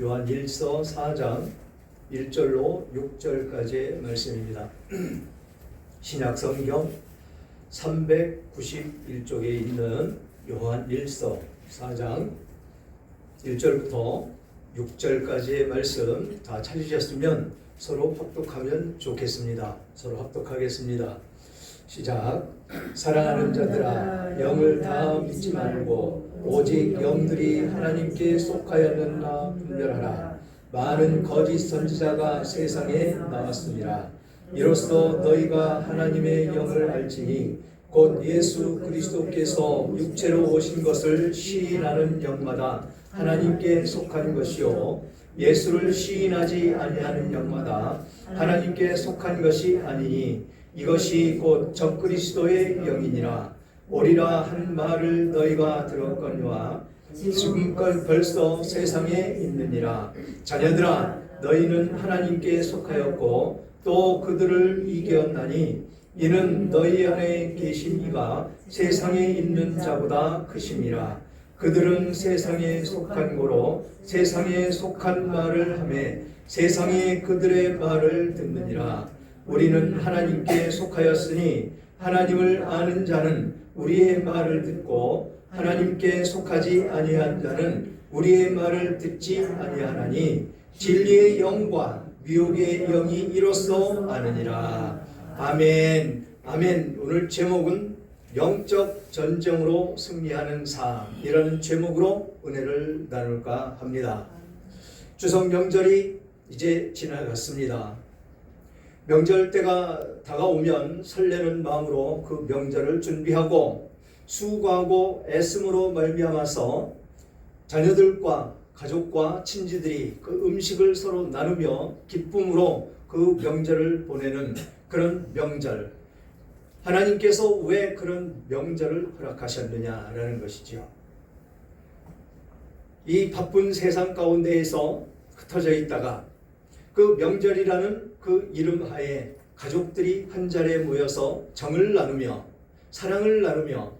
요한일서 4장 1절로 6절까지의 말씀입니다. 신약성경 391쪽에 있는 요한일서 4장 1절부터 6절까지의 말씀 다 찾으셨으면 서로 합독하면 좋겠습니다. 서로 합독하겠습니다. 시작. 사랑하는 자들아, 영을 다 믿지 말고 오직 영들이 하나님께 속하였느냐 분별하라. 많은 거짓 선지자가 세상에 나왔습니다. 이로써 너희가 하나님의 영을 알지니 곧 예수 그리스도께서 육체로 오신 것을 시인하는 영마다 하나님께 속한 것이요 예수를 시인하지 아니하는 영마다 하나님께 속한 것이 아니니 이것이 곧 적그리스도의 영이니라. 오리라 한 말을 너희가 들었거니와 지금껏 벌써 세상에 있느니라. 자녀들아, 너희는 하나님께 속하였고 또 그들을 이겼나니 이는 너희 안에 계신 이가 세상에 있는 자보다 크심이라. 그들은 세상에 속한 고로 세상에 속한 말을 하매 세상이 그들의 말을 듣느니라. 우리는 하나님께 속하였으니 하나님을 아는 자는 우리의 말을 듣고 하나님께 속하지 아니한 자는 우리의 말을 듣지 아니하나니 진리의 영과 미혹의 영이 이로써 아느니라. 아멘. 아멘. 오늘 제목은 영적 전쟁으로 승리하는 삶이라는 제목으로 은혜를 나눌까 합니다. 추석 명절이 이제 지나갔습니다. 명절 때가 다가오면 설레는 마음으로 그 명절을 준비하고 수고하고 애씀으로 말미암아서 자녀들과 가족과 친지들이 그 음식을 서로 나누며 기쁨으로 그 명절을 보내는 그런 명절. 하나님께서 왜 그런 명절을 허락하셨느냐라는 것이죠. 이 바쁜 세상 가운데에서 흩어져 있다가 그 명절이라는 그 이름 하에 가족들이 한 자리에 모여서 정을 나누며 사랑을 나누며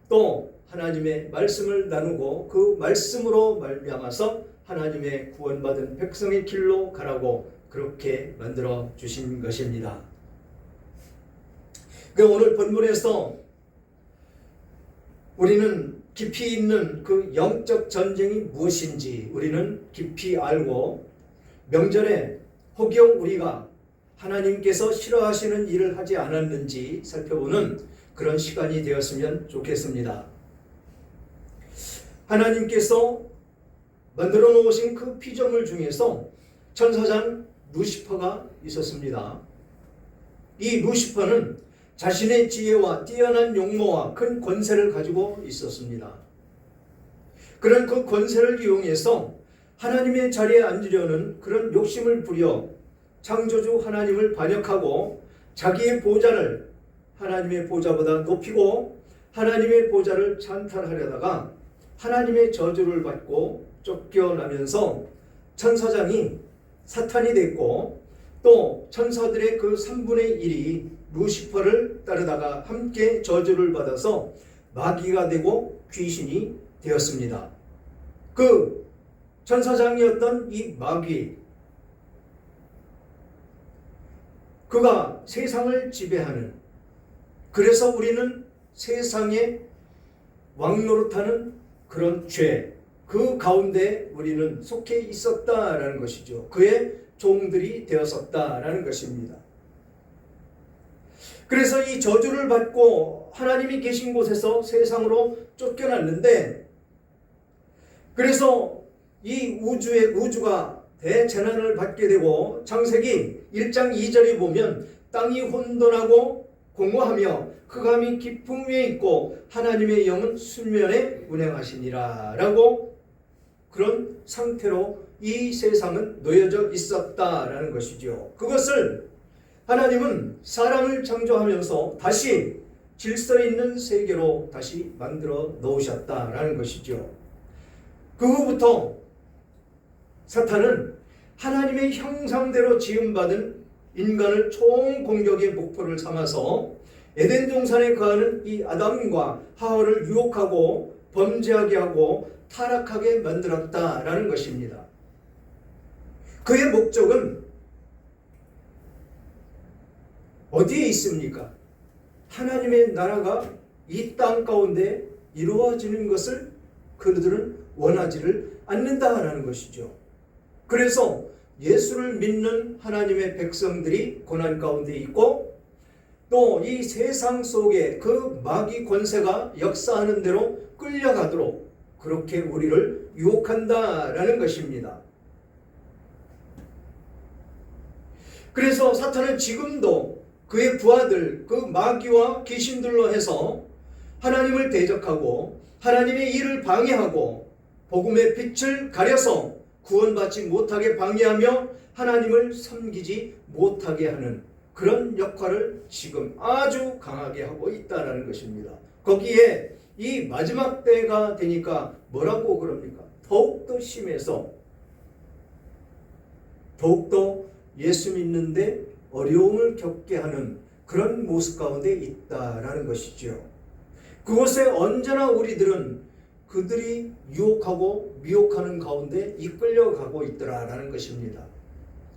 또 하나님의 말씀을 나누고 그 말씀으로 말미암아서 하나님의 구원받은 백성의 길로 가라고 그렇게 만들어 주신 것입니다. 그 오늘 본문에서 우리는 깊이 있는 그 영적 전쟁이 무엇인지 우리는 깊이 알고 명절에 혹여 우리가 하나님께서 싫어하시는 일을 하지 않았는지 살펴보는 그런 시간이 되었으면 좋겠습니다. 하나님께서 만들어 놓으신 그 피조물 중에서 천사장 루시퍼가 있었습니다. 이 루시퍼는 자신의 지혜와 뛰어난 용모와 큰 권세를 가지고 있었습니다. 그런 그 권세를 이용해서 하나님의 자리에 앉으려는 그런 욕심을 부려 창조주 하나님을 반역하고 자기의 보좌를 하나님의 보좌보다 높이고 하나님의 보좌를 찬탈하려다가 하나님의 저주를 받고 쫓겨나면서 천사장이 사탄이 됐고 또 천사들의 그 3분의 1이 루시퍼를 따르다가 함께 저주를 받아서 마귀가 되고 귀신이 되었습니다. 그 천사장이었던 이 마귀, 그가 세상을 지배하는, 그래서 우리는 세상에 왕노릇하는 그런 죄, 그 가운데 우리는 속해 있었다라는 것이죠. 그의 종들이 되었었다라는 것입니다. 그래서 이 저주를 받고 하나님이 계신 곳에서 세상으로 쫓겨났는데, 그래서 이 우주가 대재난을 받게 되고 창세기 1장 2절에 보면 땅이 혼돈하고 공허하며 흑암이 깊음 위에 있고 하나님의 영은 수면에 운행하시니라 라고 그런 상태로 이 세상은 놓여져 있었다라는 것이죠. 그것을 하나님은 사람을 창조하면서 다시 질서 있는 세계로 다시 만들어 놓으셨다라는 것이죠. 그 후부터 사탄은 하나님의 형상대로 지음받은 인간을 총공격의 목표를 삼아서 에덴 동산에 거하는 이 아담과 하와를 유혹하고 범죄하게 하고 타락하게 만들었다라는 것입니다. 그의 목적은 어디에 있습니까? 하나님의 나라가 이 땅 가운데 이루어지는 것을 그들은 원하지를 않는다라는 것이죠. 그래서 예수를 믿는 하나님의 백성들이 고난 가운데 있고, 또 이 세상 속에 그 마귀 권세가 역사하는 대로 끌려가도록 그렇게 우리를 유혹한다라는 것입니다. 그래서 사탄은 지금도 그의 부하들, 그 마귀와 귀신들로 해서 하나님을 대적하고 하나님의 일을 방해하고 복음의 빛을 가려서 구원받지 못하게 방해하며 하나님을 섬기지 못하게 하는 그런 역할을 지금 아주 강하게 하고 있다는 것입니다. 거기에 이 마지막 때가 되니까 뭐라고 그럽니까? 더욱더 심해서 더욱더 예수 믿는데 어려움을 겪게 하는 그런 모습 가운데 있다라는 것이죠. 그곳에 언제나 우리들은 그들이 유혹하고 미혹하는 가운데 이끌려가고 있더라라는 것입니다.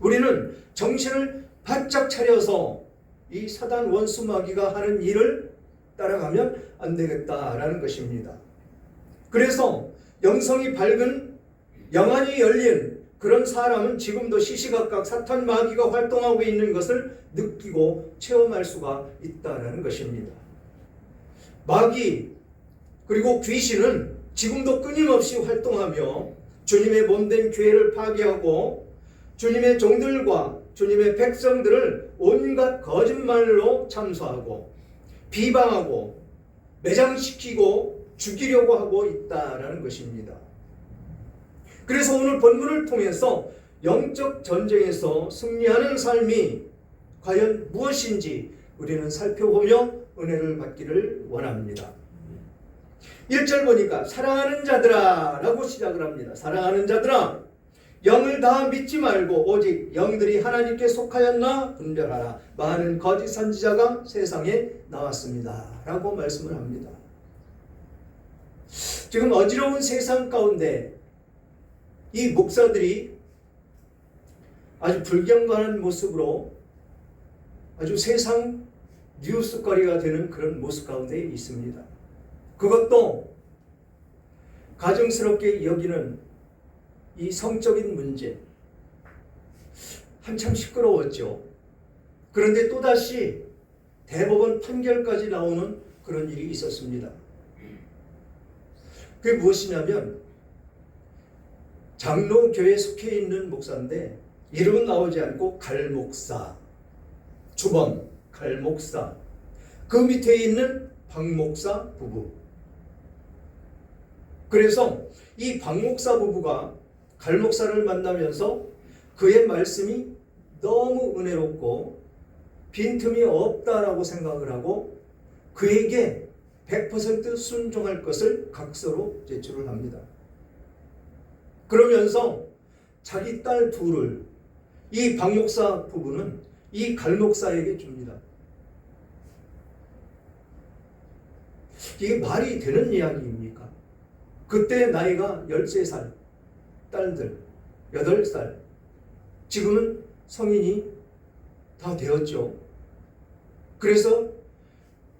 우리는 정신을 바짝 차려서 이 사단 원수 마귀가 하는 일을 따라가면 안 되겠다라는 것입니다. 그래서 영성이 밝은, 영안이 열린 그런 사람은 지금도 시시각각 사탄 마귀가 활동하고 있는 것을 느끼고 체험할 수가 있다라는 것입니다. 마귀 그리고 귀신은 지금도 끊임없이 활동하며 주님의 몸된 교회를 파괴하고 주님의 종들과 주님의 백성들을 온갖 거짓말로 참소하고 비방하고 매장시키고 죽이려고 하고 있다라는 것입니다. 그래서 오늘 본문을 통해서 영적 전쟁에서 승리하는 삶이 과연 무엇인지 우리는 살펴보며 은혜를 받기를 원합니다. 1절 보니까 사랑하는 자들아 라고 시작을 합니다. 사랑하는 자들아, 영을 다 믿지 말고 오직 영들이 하나님께 속하였나 분별하라. 많은 거짓 선지자가 세상에 나왔습니다 라고 말씀을 합니다. 지금 어지러운 세상 가운데 이 목사들이 아주 불경건한 모습으로 아주 세상 뉴스거리가 되는 그런 모습 가운데 있습니다. 그것도 가증스럽게 여기는 이 성적인 문제, 한참 시끄러웠죠. 그런데 또다시 대법원 판결까지 나오는 그런 일이 있었습니다. 그게 무엇이냐면 장로교회에 속해 있는 목사인데 이름은 나오지 않고 갈목사, 주범 갈목사, 그 밑에 있는 박목사 부부. 그래서 이 박목사 부부가 갈목사를 만나면서 그의 말씀이 너무 은혜롭고 빈틈이 없다라고 생각을 하고 그에게 100% 순종할 것을 각서로 제출을 합니다. 그러면서 자기 딸 둘을 이 박목사 부부는 이 갈목사에게 줍니다. 이게 말이 되는 이야기입니까? 그때 나이가 13살, 딸들 8살, 지금은 성인이 다 되었죠. 그래서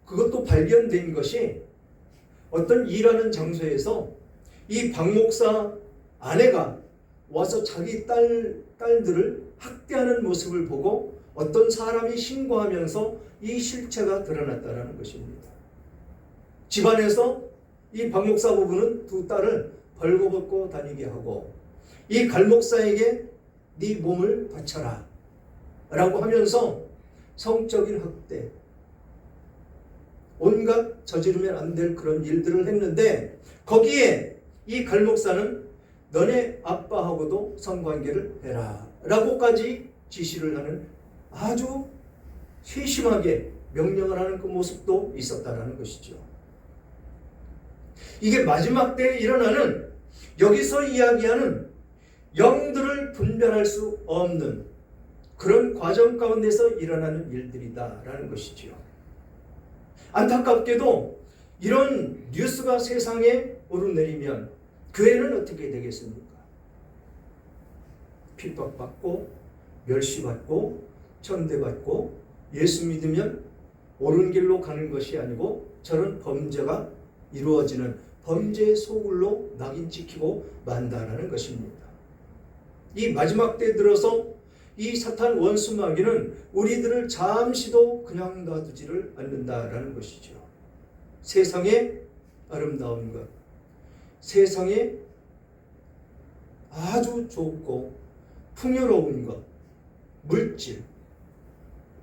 그것도 발견된 것이 어떤 일하는 장소에서 이 박목사 아내가 와서 자기 딸들을 학대하는 모습을 보고 어떤 사람이 신고하면서 이 실체가 드러났다는 것입니다. 집안에서 이 박목사 부부는 두 딸을 벌거벗고 다니게 하고 이 갈목사에게 네 몸을 바쳐라 라고 하면서 성적인 학대, 온갖 저지르면 안 될 그런 일들을 했는데 거기에 이 갈목사는 너네 아빠하고도 성관계를 해라 라고까지 지시를 하는 아주 세심하게 명령을 하는 그 모습도 있었다는 것이죠. 이게 마지막 때에 일어나는, 여기서 이야기하는 영들을 분별할 수 없는 그런 과정 가운데서 일어나는 일들이다라는 것이지요. 안타깝게도 이런 뉴스가 세상에 오르내리면 교회는 어떻게 되겠습니까? 핍박받고 멸시받고 천대받고 예수 믿으면 옳은 길로 가는 것이 아니고 저런 범죄가 이루어지는 범죄의 소굴로 낙인 찍히고 만다라는 것입니다. 이 마지막 때 들어서 이 사탄 원수 마귀는 우리들을 잠시도 그냥 놔두지를 않는다라는 것이죠. 세상의 아름다운 것, 세상에 아주 좋고 풍요로운 것, 물질,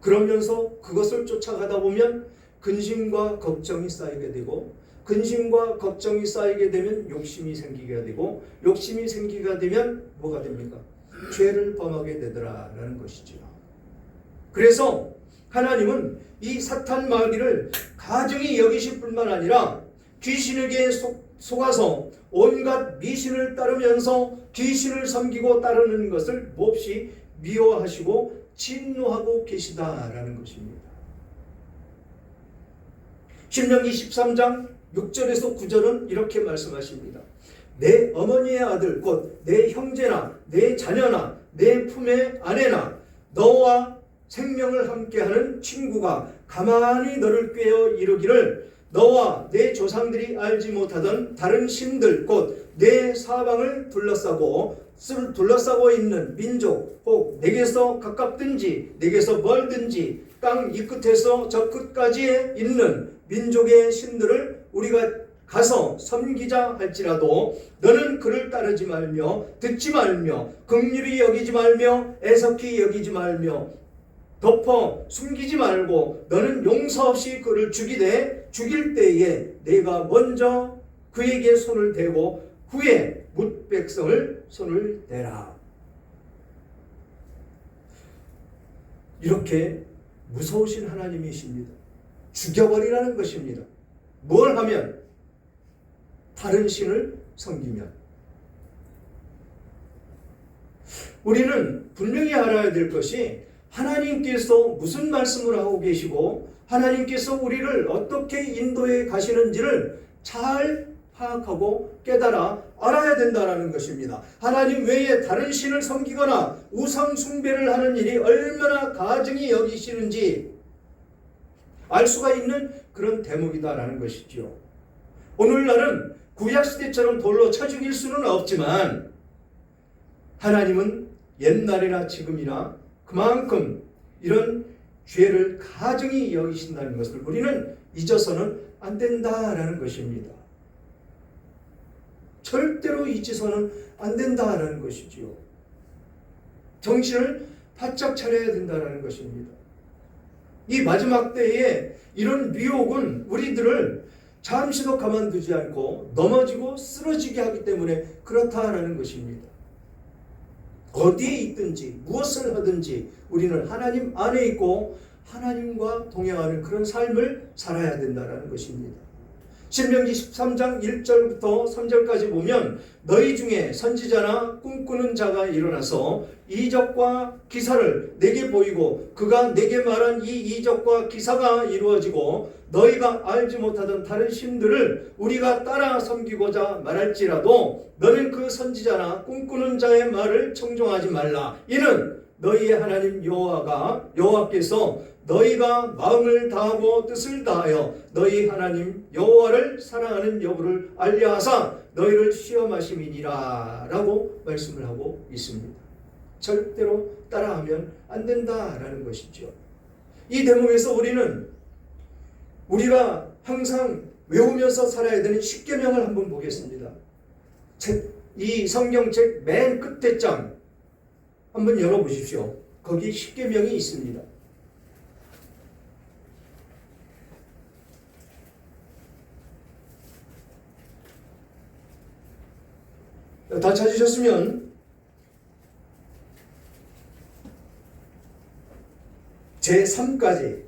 그러면서 그것을 쫓아가다 보면 근심과 걱정이 쌓이게 되고, 근심과 걱정이 쌓이게 되면 욕심이 생기게 되고, 욕심이 생기게 되면 뭐가 됩니까? 죄를 범하게 되더라라는 것이죠. 그래서 하나님은 이 사탄 마귀를 가증히 여기실 뿐만 아니라 귀신에게 속아서 온갖 미신을 따르면서 귀신을 섬기고 따르는 것을 몹시 미워하시고 진노하고 계시다라는 것입니다. 신명기 13장 6절에서 9절은 이렇게 말씀하십니다. 내 어머니의 아들 곧 내 형제나 내 자녀나 내 품의 아내나 너와 생명을 함께하는 친구가 가만히 너를 꾀어 이르기를 너와 내 조상들이 알지 못하던 다른 신들 곧 내 사방을 둘러싸고 있는 민족 혹 내게서 가깝든지 내게서 멀든지 땅 이 끝에서 저 끝까지에 있는 민족의 신들을 우리가 가서 섬기자 할지라도 너는 그를 따르지 말며 듣지 말며 긍휼히 여기지 말며 애석히 여기지 말며 덮어 숨기지 말고 너는 용서 없이 그를 죽이되 죽일 때에 내가 먼저 그에게 손을 대고 후에 뭇 백성을 손을 대라. 이렇게 무서우신 하나님이십니다. 죽여버리라는 것입니다. 뭘 하면? 다른 신을 섬기면. 우리는 분명히 알아야 될 것이 하나님께서 무슨 말씀을 하고 계시고 하나님께서 우리를 어떻게 인도해 가시는지를 잘 파악하고 깨달아 알아야 된다는 것입니다. 하나님 외에 다른 신을 섬기거나 우상 숭배를 하는 일이 얼마나 가증히 여기시는지 알 수가 있는 그런 대목이다라는 것이죠. 오늘날은 구약시대처럼 돌로 쳐 죽일 수는 없지만 하나님은 옛날이나 지금이나 그만큼 이런 죄를 가증히 여기신다는 것을 우리는 잊어서는 안 된다라는 것입니다. 절대로 잊어서는 안 된다라는 것이지요. 정신을 바짝 차려야 된다라는 것입니다. 이 마지막 때에 이런 유혹은 우리들을 잠시도 가만두지 않고 넘어지고 쓰러지게 하기 때문에 그렇다라는 것입니다. 어디에 있든지 무엇을 하든지 우리는 하나님 안에 있고 하나님과 동행하는 그런 삶을 살아야 된다는 것입니다. 신명기 13장 1절부터 3절까지 보면 너희 중에 선지자나 꿈꾸는 자가 일어나서 이적과 기사를 내게 보이고 그가 내게 말한 이 이적과 기사가 이루어지고 너희가 알지 못하던 다른 신들을 우리가 따라 섬기고자 말할지라도 너는 그 선지자나 꿈꾸는 자의 말을 청종하지 말라. 이는 너희의 하나님 여호와께서 너희가 마음을 다하고 뜻을 다하여 너희 하나님 여호와를 사랑하는 여부를 알려하사 너희를 시험하심이니라 라고 말씀을 하고 있습니다. 절대로 따라하면 안 된다라는 것이죠. 이 대목에서 우리가 항상 외우면서 살아야 되는 십계명을 한번 보겠습니다. 이 성경책 맨 끝에 장 한번 열어보십시오. 거기 십계명이 있습니다. 다 찾으셨으면 제3까지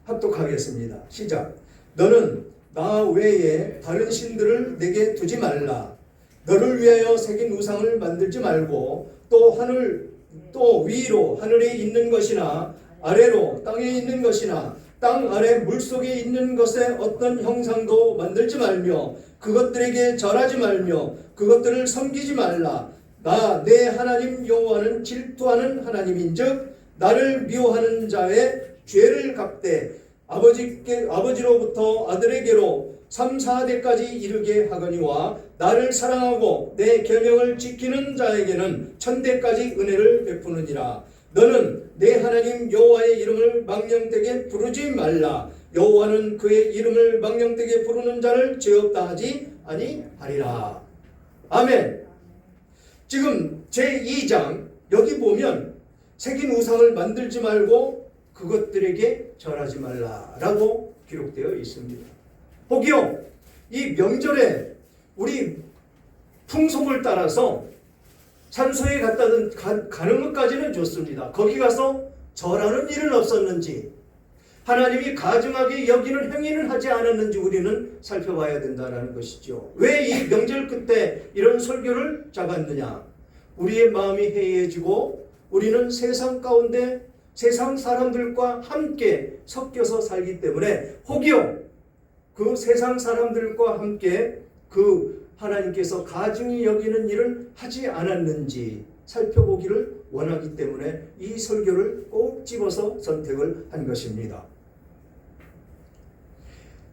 합독하겠습니다. 시작. 너는 나 외에 다른 신들을 내게 두지 말라. 너를 위하여 새긴 우상을 만들지 말고 또 위로 하늘에 있는 것이나 아래로 땅에 있는 것이나 땅 아래 물속에 있는 것에 어떤 형상도 만들지 말며 그것들에게 절하지 말며 그것들을 섬기지 말라. 나 내 하나님 여호와는 질투하는 하나님인즉 나를 미워하는 자의 죄를 갚되 아버지로부터 아들에게로 3, 4대까지 이르게 하거니와 나를 사랑하고 내 계명을 지키는 자에게는 1000대까지 은혜를 베푸느니라. 너는 내 하나님 여호와의 이름을 망령되게 부르지 말라. 여호와는 그의 이름을 망령되게 부르는 자를 죄 없다 하지 아니하리라. 아멘. 지금 제2장 여기 보면 새긴 우상을 만들지 말고 그것들에게 절하지 말라라고 기록되어 있습니다. 혹여 이 명절에 우리 풍속을 따라서 산소에 가는 것까지는 좋습니다. 거기 가서 절하는 일은 없었는지, 하나님이 가증하게 여기는 행위는 하지 않았는지 우리는 살펴봐야 된다는 것이죠. 왜 이 명절 끝에 이런 설교를 잡았느냐? 우리의 마음이 해이해지고 우리는 세상 가운데 세상 사람들과 함께 섞여서 살기 때문에 혹여 그 세상 사람들과 함께 그 하나님께서 가증히 여기는 일을 하지 않았는지 살펴보기를 원하기 때문에 이 설교를 꼭 집어서 선택을 한 것입니다.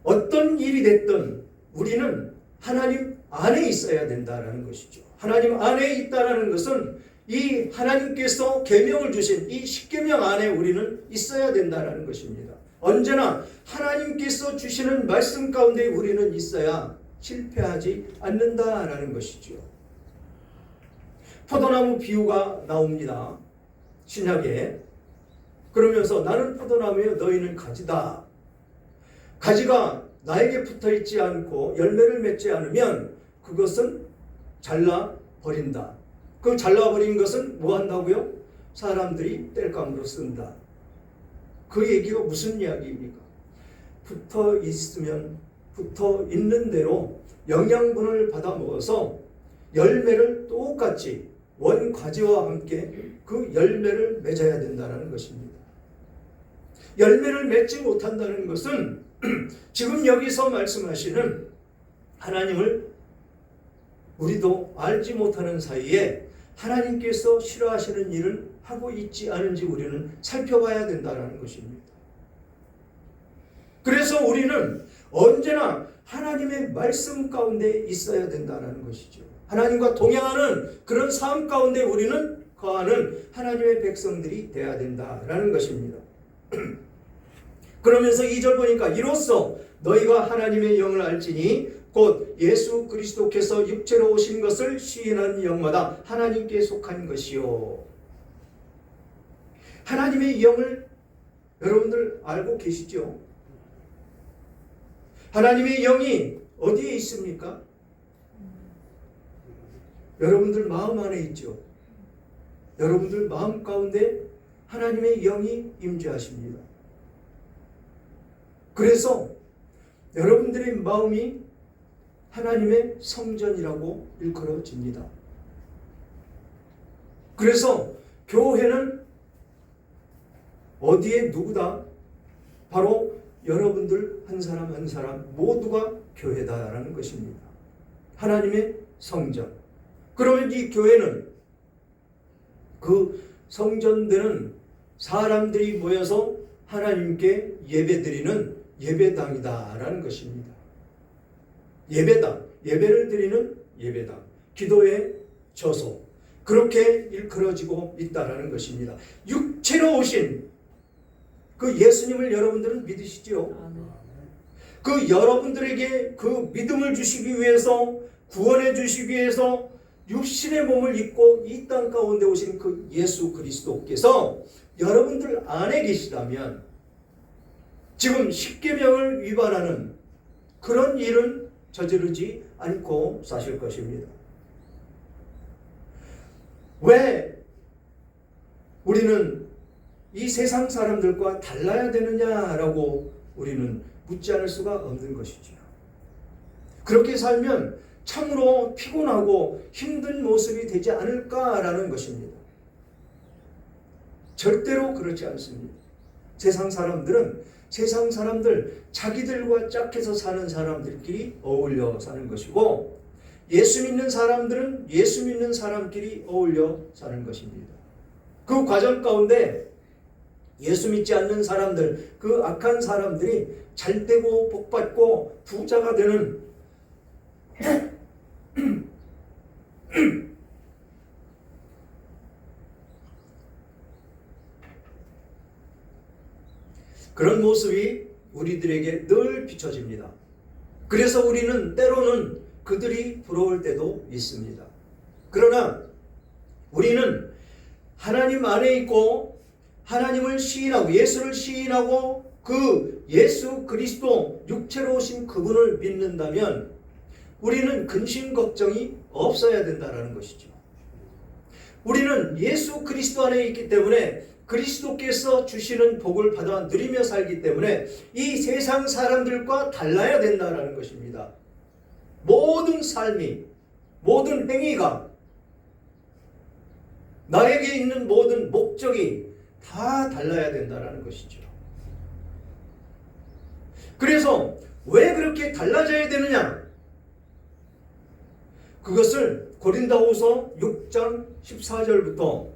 어떤 일이 됐든 우리는 하나님 안에 있어야 된다는 것이죠. 하나님 안에 있다는 것은 이 하나님께서 계명을 주신 이 십계명 안에 우리는 있어야 된다는 것입니다. 언제나 하나님께서 주시는 말씀 가운데 우리는 있어야 실패하지 않는다라는 것이죠. 포도나무 비유가 나옵니다. 신약에. 그러면서 나는 포도나무여 너희는 가지다. 가지가 나에게 붙어 있지 않고 열매를 맺지 않으면 그것은 잘라버린다. 그 잘라버린 것은 뭐 한다고요? 사람들이 땔감으로 쓴다. 그 얘기가 무슨 이야기입니까? 붙어 있으면 붙어 있는 대로 영양분을 받아 먹어서 열매를 똑같이 원과지와 함께 그 열매를 맺어야 된다는 것입니다. 열매를 맺지 못한다는 것은 지금 여기서 말씀하시는 하나님을 우리도 알지 못하는 사이에 하나님께서 싫어하시는 일을 하고 있지 않은지 우리는 살펴봐야 된다는 것입니다. 그래서 우리는 언제나 하나님의 말씀 가운데 있어야 된다는 것이죠. 하나님과 동행하는 그런 삶 가운데 우리는 거하는 하나님의 백성들이 되어야 된다는 것입니다. 그러면서 2절 보니까 이로써 너희가 하나님의 영을 알지니 곧 예수 그리스도께서 육체로 오신 것을 시인하는 영마다 하나님께 속한 것이요. 하나님의 영을 여러분들 알고 계시죠? 하나님의 영이 어디에 있습니까? 여러분들 마음 안에 있죠. 여러분들 마음 가운데 하나님의 영이 임재하십니다. 그래서 여러분들의 마음이 하나님의 성전이라고 일컬어집니다. 그래서 교회는 어디에 누구다? 바로 여러분들 한 사람 한 사람 모두가 교회다라는 것입니다. 하나님의 성전. 그러면 이 교회는 그 성전되는 사람들이 모여서 하나님께 예배드리는 예배당이다라는 것입니다. 예배당, 예배를 드리는 예배당, 기도의 저소, 그렇게 일컬어지고 있다라는 것입니다. 육체로 오신 그 예수님을 여러분들은 믿으시죠? 그 여러분들에게 그 믿음을 주시기 위해서, 구원해 주시기 위해서 육신의 몸을 입고 이 땅 가운데 오신 그 예수 그리스도께서 여러분들 안에 계시다면 지금 십계명을 위반하는 그런 일은 저지르지 않고 사실 것입니다. 왜 우리는 이 세상 사람들과 달라야 되느냐라고 우리는 묻지 않을 수가 없는 것이죠. 그렇게 살면 참으로 피곤하고 힘든 모습이 되지 않을까라는 것입니다. 절대로 그렇지 않습니다. 세상 사람들은 세상 사람들, 자기들과 짝해서 사는 사람들끼리 어울려 사는 것이고, 예수 믿는 사람들은 예수 믿는 사람끼리 어울려 사는 것입니다. 그 과정 가운데 예수 믿지 않는 사람들, 그 악한 사람들이 잘되고 복받고 부자가 되는 그런 모습이 우리들에게 늘 비춰집니다. 그래서 우리는 때로는 그들이 부러울 때도 있습니다. 그러나 우리는 하나님 안에 있고 하나님을 시인하고 예수를 시인하고 그 예수 그리스도 육체로 오신 그분을 믿는다면 우리는 근심 걱정이 없어야 된다는 것이죠. 우리는 예수 그리스도 안에 있기 때문에 그리스도께서 주시는 복을 받아 누리며 살기 때문에 이 세상 사람들과 달라야 된다는 것입니다. 모든 삶이, 모든 행위가, 나에게 있는 모든 목적이 다 달라야 된다는 것이죠. 그래서 왜 그렇게 달라져야 되느냐? 그것을 고린도후서 6장 14절부터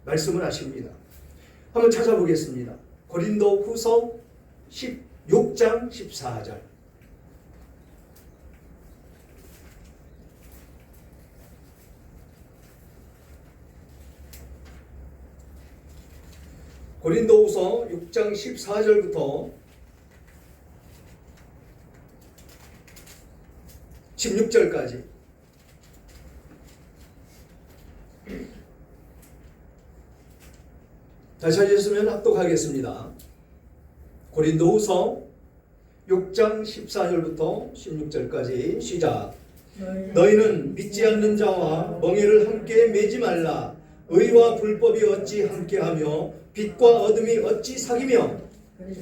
말씀을 하십니다. 한번 찾아보겠습니다. 고린도후서 6장 14절. 고린도후서 6장 14절부터 16절까지. 다 찾으셨으면 합독하겠습니다. 고린도후서 6장 14절부터 16절까지 시작. 너희는 믿지 않는 자와 멍에를 함께 매지 말라. 의와 불법이 어찌 함께하며 빛과 어둠이 어찌 사귀며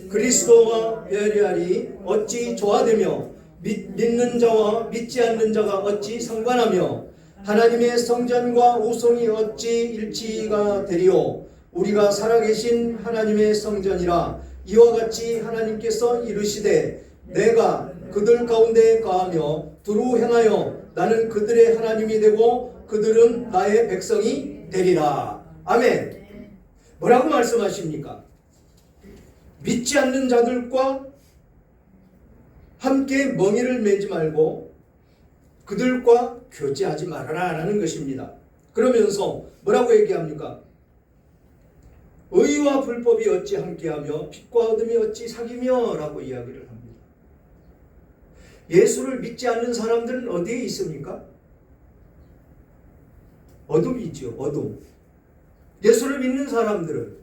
그리스도와 베리알이 어찌 조화되며 믿는 자와 믿지 않는 자가 어찌 상관하며 하나님의 성전과 우송이 어찌 일치가 되리요. 우리가 살아계신 하나님의 성전이라. 이와 같이 하나님께서 이르시되 내가 그들 가운데 거하며 두루 행하여 나는 그들의 하나님이 되고 그들은 나의 백성이 되리라. 아멘. 뭐라고 말씀하십니까? 믿지 않는 자들과 함께 멍에를 매지 말고 그들과 교제하지 말아라 라는 것입니다. 그러면서 뭐라고 얘기합니까? 의와 불법이 어찌 함께하며 빛과 어둠이 어찌 사귀며 라고 이야기를 합니다. 예수를 믿지 않는 사람들은 어디에 있습니까? 어둠이 있죠. 어둠. 예수를 믿는 사람들은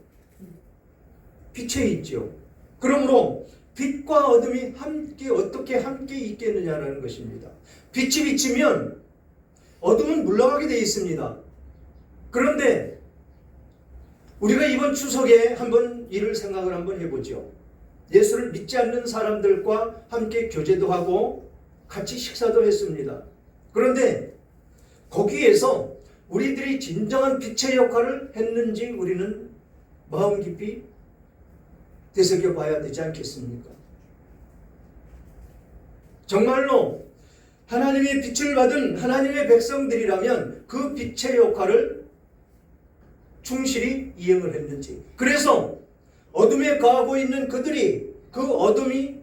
빛에 있죠. 그러므로 빛과 어둠이 함께 어떻게 함께 있겠느냐라는 것입니다. 빛이 비치면 어둠은 물러가게 되어 있습니다. 그런데 우리가 이번 추석에 한번 이를 생각을 한번 해보죠. 예수를 믿지 않는 사람들과 함께 교제도 하고 같이 식사도 했습니다. 그런데 거기에서 우리들이 진정한 빛의 역할을 했는지 우리는 마음 깊이 되새겨 봐야 되지 않겠습니까? 정말로 하나님의 빛을 받은 하나님의 백성들이라면 그 빛의 역할을 충실히 이행을 했는지, 그래서 어둠에 거하고 있는 그들이 그 어둠이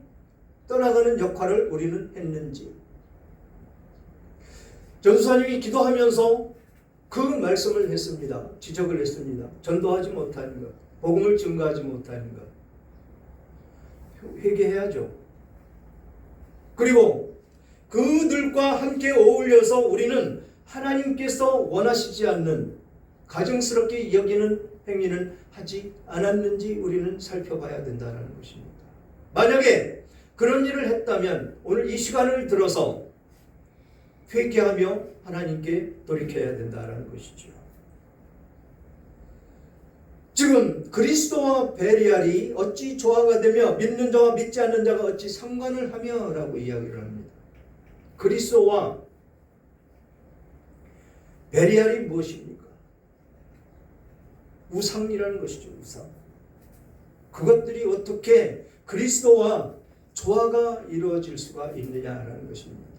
떠나가는 역할을 우리는 했는지, 전도사님이 기도하면서 그 말씀을 했습니다. 지적을 했습니다. 전도하지 못하는 것, 복음을 증거하지 못하는 것, 회개해야죠. 그리고 그들과 함께 어울려서 우리는 하나님께서 원하시지 않는 가증스럽게 여기는 행위는 하지 않았는지 우리는 살펴봐야 된다는 것입니다. 만약에 그런 일을 했다면 오늘 이 시간을 들어서 회개하며 하나님께 돌이켜야 된다는 것이죠. 지금 그리스도와 베리알이 어찌 조화가 되며 믿는 자와 믿지 않는 자가 어찌 상관을 하며 라고 이야기를 합니다. 그리스도와 베리알이 무엇입니까? 우상이라는 것이죠. 우상. 그것들이 어떻게 그리스도와 조화가 이루어질 수가 있느냐라는 것입니다.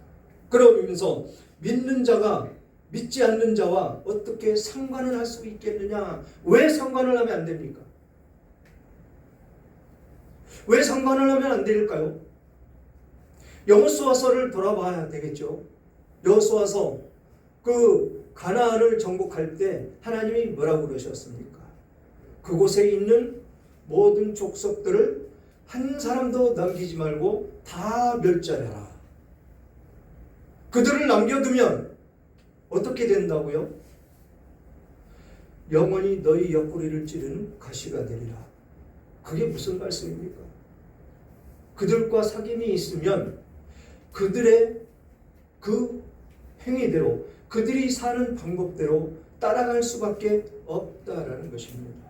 그러면서 믿는 자가 믿지 않는 자와 어떻게 상관을 할 수 있겠느냐? 왜 상관을 하면 안 됩니까? 왜 상관을 하면 안 될까요? 여호수아서를 돌아봐야 되겠죠. 여호수아서 그 가나안을 정복할 때 하나님이 뭐라고 그러셨습니까? 그곳에 있는 모든 족속들을 한 사람도 남기지 말고 다 멸절해라. 그들을 남겨두면 어떻게 된다고요? 영원히 너희 옆구리를 찌르는 가시가 되리라. 그게 무슨 말씀입니까? 그들과 사귐이 있으면 그들의 그 행위대로, 그들이 사는 방법대로 따라갈 수밖에 없다라는 것입니다.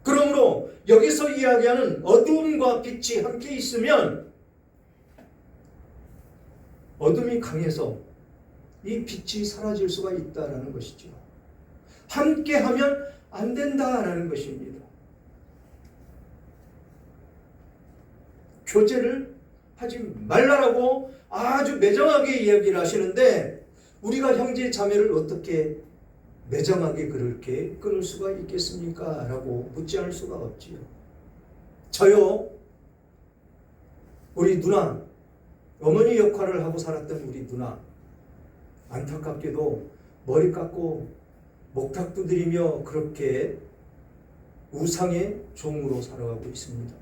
그러므로 여기서 이야기하는 어두움과 빛이 함께 있으면 어둠이 강해서 이 빛이 사라질 수가 있다라는 것이죠. 함께 하면 안 된다라는 것입니다. 교제를 하지 말라라고 아주 매정하게 이야기를 하시는데 우리가 형제 자매를 어떻게 매정하게 그렇게 끊을 수가 있겠습니까? 라고 묻지 않을 수가 없지요. 저요, 우리 누나, 어머니 역할을 하고 살았던 우리 누나, 안타깝게도 머리 깎고 목탁 두드리며 그렇게 우상의 종으로 살아가고 있습니다.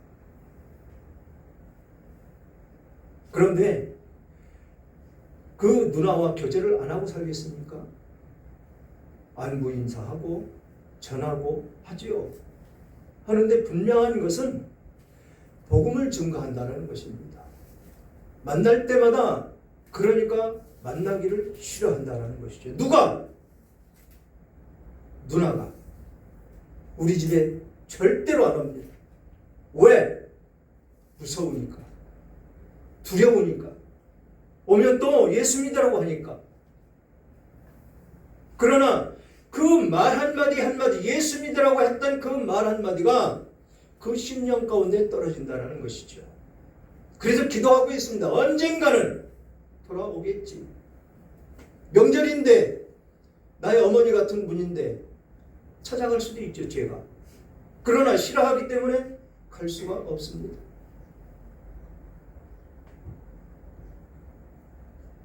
그런데 그 누나와 교제를 안 하고 살겠습니까? 안부 인사하고 전하고 하지요. 하는데 분명한 것은 복음을 증거한다는 것입니다. 만날 때마다 그러니까 만나기를 싫어한다는 것이죠. 누가? 누나가. 우리 집에 절대로 안 옵니다. 왜? 무서우니까. 두려우니까. 오면 또 예수 믿으라고 하니까. 그러나 그 말 한마디 한마디, 예수 믿으라고 했던 그 말 한마디가 그 심령 가운데 떨어진다는 것이죠. 그래서 기도하고 있습니다. 언젠가는 돌아오겠지. 명절인데 나의 어머니 같은 분인데 찾아갈 수도 있죠, 제가. 그러나 싫어하기 때문에 갈 수가 없습니다.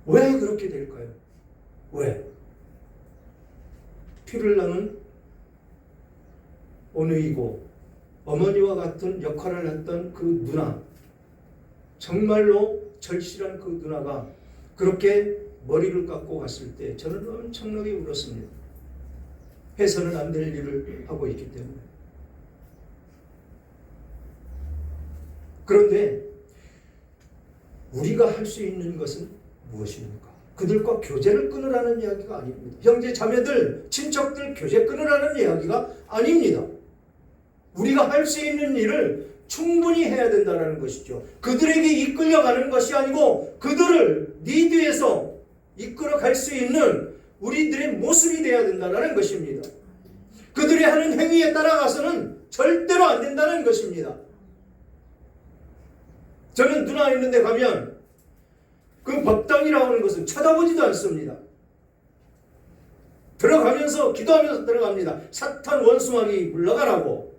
왜 그렇게 될까요? 왜? 피를 나는 어느이고 어머니와 같은 역할을 했던 그 누나, 정말로 절실한 그 누나가 그렇게 머리를 깎고 갔을 때 저는 엄청나게 울었습니다. 해서는 안 될 일을 하고 있기 때문에. 그런데 우리가 할 수 있는 것은 무엇입니까? 그들과 교제를 끊으라는 이야기가 아닙니다. 형제 자매들, 친척들 교제 끊으라는 이야기가 아닙니다. 우리가 할 수 있는 일을 충분히 해야 된다는 것이죠. 그들에게 이끌려가는 것이 아니고 그들을 네 뒤에서 이끌어갈 수 있는 우리들의 모습이 되어야 된다는 것입니다. 그들이 하는 행위에 따라가서는 절대로 안 된다는 것입니다. 저는 누나 있는 데 가면 그 법당이라고 하는 것은 쳐다보지도 않습니다. 들어가면서 기도하면서 들어갑니다. 사탄 원수마귀 물러가라고.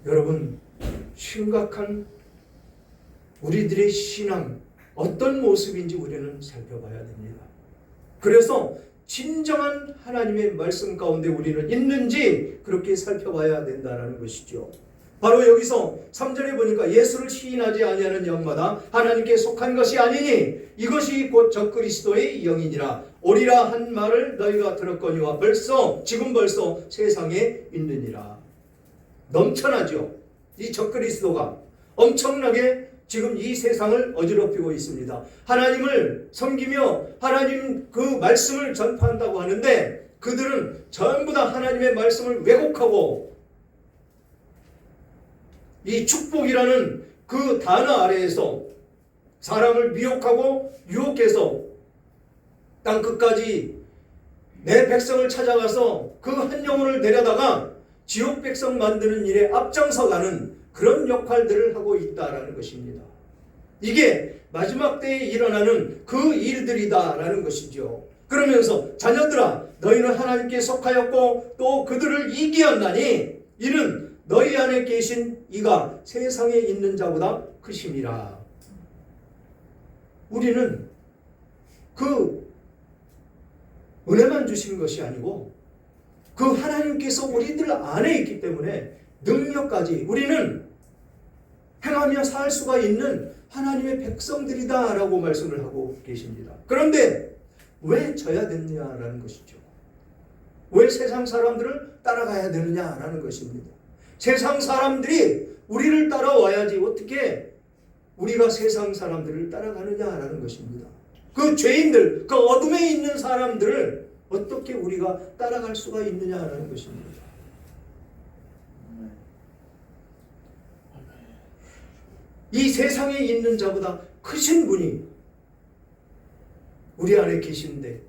여러분, 심각한 우리들의 신앙 어떤 모습인지 우리는 살펴봐야 됩니다. 그래서 진정한 하나님의 말씀 가운데 우리는 있는지 그렇게 살펴봐야 된다는 것이죠. 바로 여기서 3절에 보니까 예수를 시인하지 아니하는 영마다 하나님께 속한 것이 아니니 이것이 곧 적그리스도의 영이니라. 오리라 한 말을 너희가 들었거니와 지금 벌써 세상에 있느니라. 넘쳐나죠. 이 적그리스도가 엄청나게 지금 이 세상을 어지럽히고 있습니다. 하나님을 섬기며 하나님 그 말씀을 전파한다고 하는데 그들은 전부 다 하나님의 말씀을 왜곡하고 이 축복이라는 그 단어 아래에서 사람을 미혹하고 유혹해서 땅 끝까지 내 백성을 찾아가서 그 한 영혼을 데려다가 지옥 백성 만드는 일에 앞장서가는 그런 역할들을 하고 있다라는 것입니다. 이게 마지막 때에 일어나는 그 일들이다라는 것이죠. 그러면서 자녀들아 너희는 하나님께 속하였고 또 그들을 이기었나니 이는 너희 안에 계신 이가 세상에 있는 자보다 크심이라. 우리는 그 은혜만 주신 것이 아니고 그 하나님께서 우리들 안에 있기 때문에 능력까지 우리는 행하며 살 수가 있는 하나님의 백성들이다라고 말씀을 하고 계십니다. 그런데 왜 져야 되느냐라는 것이죠. 왜 세상 사람들을 따라가야 되느냐라는 것입니다. 세상 사람들이 우리를 따라와야지 어떻게 우리가 세상 사람들을 따라가느냐라는 것입니다. 그 죄인들, 그 어둠에 있는 사람들을 어떻게 우리가 따라갈 수가 있느냐라는 것입니다. 이 세상에 있는 자보다 크신 분이 우리 안에 계신데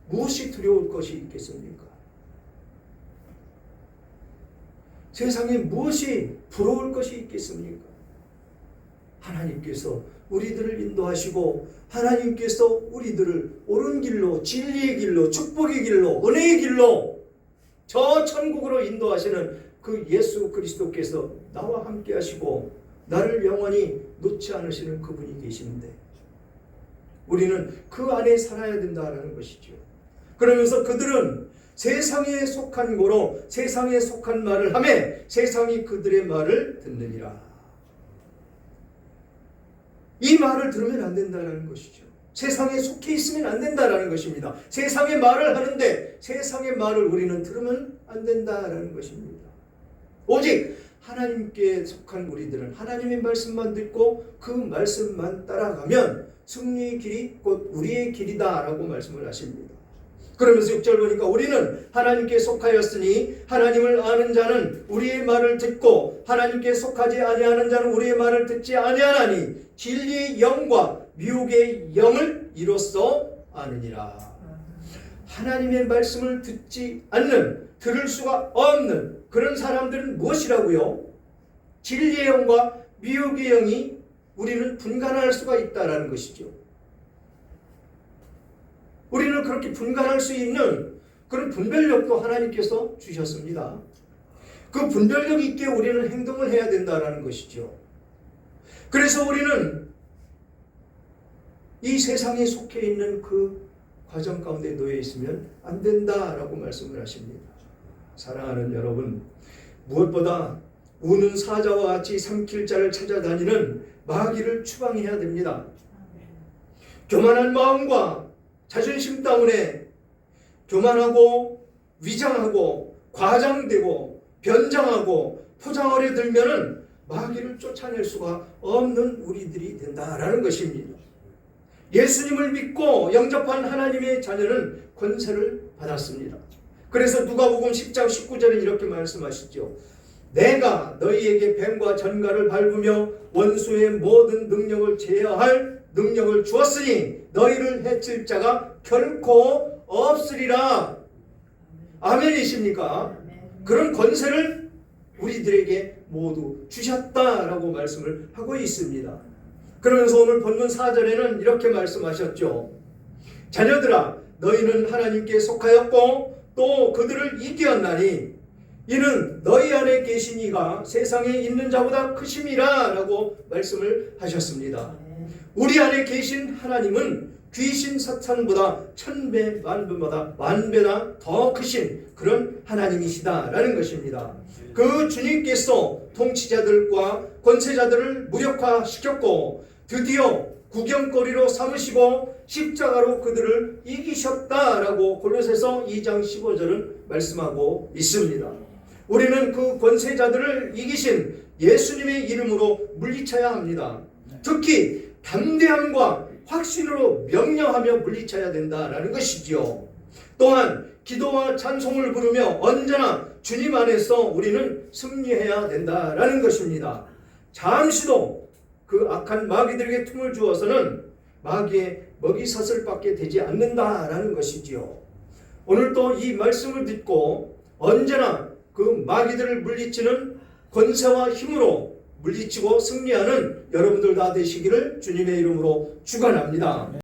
무엇이 두려울 것이 있겠습니까? 세상에 무엇이 부러울 것이 있겠습니까? 하나님께서 우리들을 인도하시고 하나님께서 우리들을 옳은 길로, 진리의 길로, 축복의 길로, 은혜의 길로 저 천국으로 인도하시는 그 예수 그리스도께서 나와 함께 하시고 나를 영원히 놓지 않으시는 그분이 계시는데 우리는 그 안에 살아야 된다는 것이죠. 그러면서 그들은 세상에 속한 고로 세상에 속한 말을 하매 세상이 그들의 말을 듣느니라. 이 말을 들으면 안 된다는 것이죠. 세상에 속해 있으면 안 된다는 것입니다. 세상의 말을 하는데 세상의 말을 우리는 들으면 안 된다는 것입니다. 오직 하나님께 속한 우리들은 하나님의 말씀만 듣고 그 말씀만 따라가면 승리의 길이 곧 우리의 길이다라고 말씀을 하십니다. 그러면서 6절 보니까 우리는 하나님께 속하였으니 하나님을 아는 자는 우리의 말을 듣고 하나님께 속하지 아니하는 자는 우리의 말을 듣지 아니하나니 진리의 영과 미혹의 영을 이로써 아느니라. 하나님의 말씀을 듣지 않는, 들을 수가 없는 그런 사람들은 무엇이라고요? 진리의 영과 미혹의 영이 우리는 분간할 수가 있다라는 것이죠. 우리는 그렇게 분간할 수 있는 그런 분별력도 하나님께서 주셨습니다. 그 분별력 있게 우리는 행동을 해야 된다는 것이죠. 그래서 우리는 이 세상에 속해 있는 그 과정 가운데 놓여 있으면 안 된다라고 말씀을 하십니다. 사랑하는 여러분, 무엇보다 우는 사자와 같이 삼킬 자를 찾아다니는 마귀를 추방해야 됩니다. 교만한 마음과 자존심 때문에 교만하고 위장하고 과장되고 변장하고 포장하려 들면은 마귀를 쫓아낼 수가 없는 우리들이 된다라는 것입니다. 예수님을 믿고 영접한 하나님의 자녀는 권세를 받았습니다. 그래서 누가복음 10장 19절은 이렇게 말씀하시죠. 내가 너희에게 뱀과 전갈을 밟으며 원수의 모든 능력을 제어할 능력을 주었으니 너희를 해칠 자가 결코 없으리라. 아멘이십니까? 그런 권세를 우리들에게 모두 주셨다라고 말씀을 하고 있습니다. 그러면서 오늘 본문 4절에는 이렇게 말씀하셨죠. 자녀들아 너희는 하나님께 속하였고 또 그들을 이기었나니 이는 너희 안에 계신 이가 세상에 있는 자보다 크심이라 라고 말씀을 하셨습니다. 우리 안에 계신 하나님은 귀신 사탄보다 천배 만배보다 만배나 더 크신 그런 하나님이시다라는 것입니다. 그 주님께서 통치자들과 권세자들을 무력화시켰고 드디어 구경거리로 삼으시고 십자가로 그들을 이기셨다라고 골로새서 2장 15절은 말씀하고 있습니다. 우리는 그 권세자들을 이기신 예수님의 이름으로 물리쳐야 합니다. 특히 담대함과 확신으로 명령하며 물리쳐야 된다라는 것이지요. 또한 기도와 찬송을 부르며 언제나 주님 안에서 우리는 승리해야 된다라는 것입니다. 잠시도 그 악한 마귀들에게 틈을 주어서는 마귀의 먹이사슬밖에 되지 않는다라는 것이지요. 오늘 또 이 말씀을 듣고 언제나 그 마귀들을 물리치는 권세와 힘으로 물리치고 승리하는 여러분들 다 되시기를 주님의 이름으로 축원합니다.